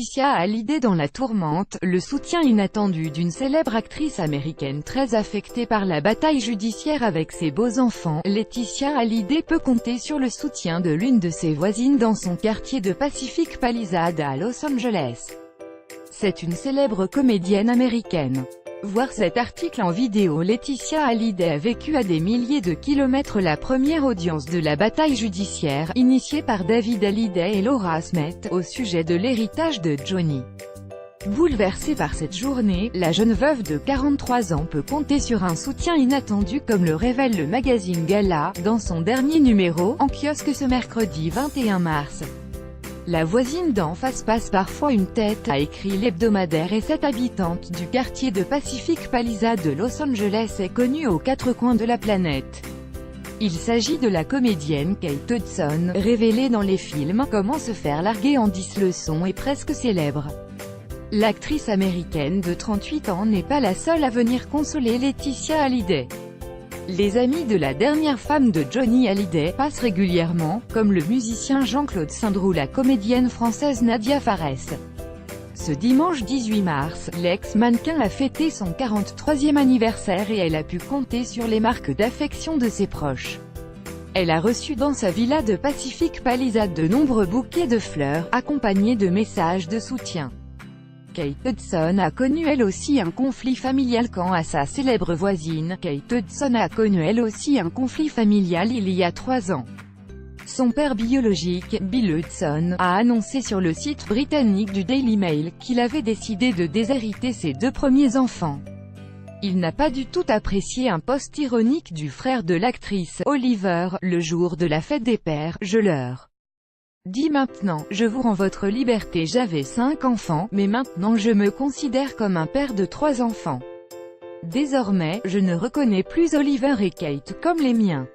Laetitia Hallyday dans la tourmente, le soutien inattendu d'une célèbre actrice américaine très affectée par la bataille judiciaire avec ses beaux enfants. Laetitia Hallyday peut compter sur le soutien de l'une de ses voisines dans son quartier de Pacific Palisades à Los Angeles. C'est une célèbre comédienne américaine. Voir cet article en vidéo. Laetitia Hallyday a vécu à des milliers de kilomètres la première audience de la bataille judiciaire, initiée par David Hallyday et Laura Smith, au sujet de l'héritage de Johnny. Bouleversée par cette journée, la jeune veuve de 43 ans peut compter sur un soutien inattendu comme le révèle le magazine Gala, dans son dernier numéro, en kiosque ce mercredi 21 mars. La voisine d'en face passe parfois une tête, a écrit l'hebdomadaire, et cette habitante du quartier de Pacific Palisades de Los Angeles est connue aux quatre coins de la planète. Il s'agit de la comédienne Kate Hudson, révélée dans les films « Comment se faire larguer en 10 leçons » et presque célèbre. L'actrice américaine de 38 ans n'est pas la seule à venir consoler Laetitia Hallyday. Les amis de la dernière femme de Johnny Hallyday passent régulièrement, comme le musicien Jean-Claude Sindrou, la comédienne française Nadia Fares. Ce dimanche 18 mars, l'ex-mannequin a fêté son 43e anniversaire et elle a pu compter sur les marques d'affection de ses proches. Elle a reçu dans sa villa de Pacific Palisades de nombreux bouquets de fleurs, accompagnés de messages de soutien. Kate Hudson a connu elle aussi un conflit familial quant à sa célèbre voisine. Kate Hudson a connu elle aussi un conflit familial il y a 3 ans. Son père biologique, Bill Hudson, a annoncé sur le site britannique du Daily Mail qu'il avait décidé de déshériter ses 2 premiers enfants. Il n'a pas du tout apprécié un post ironique du frère de l'actrice, Oliver, le jour de la fête des pères. Je leur dis maintenant, je vous rends votre liberté. J'avais 5 enfants, mais maintenant je me considère comme un père de 3 enfants. Désormais, je ne reconnais plus Oliver et Kate comme les miens.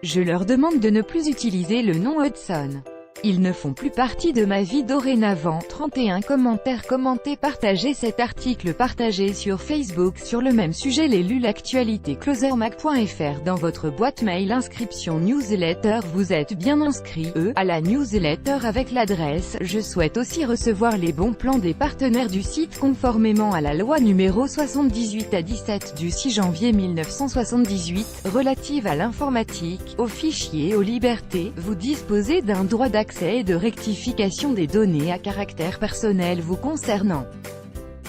Je leur demande de ne plus utiliser le nom Hudson. Ils ne font plus partie de ma vie dorénavant. 31 commentaires commentés. Partagez cet article partagé sur Facebook sur le même sujet. Les lu l'actualité closermag.fr dans votre boîte mail. Inscription newsletter. Vous êtes bien inscrit à la newsletter avec l'adresse. Je souhaite aussi recevoir les bons plans des partenaires du site conformément à la loi numéro 78/17 du 6 janvier 1978, relative à l'informatique, aux fichiers, aux libertés. Vous disposez d'un droit d'accès et de rectification des données à caractère personnel vous concernant.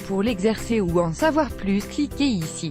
Pour l'exercer ou en savoir plus, cliquez ici.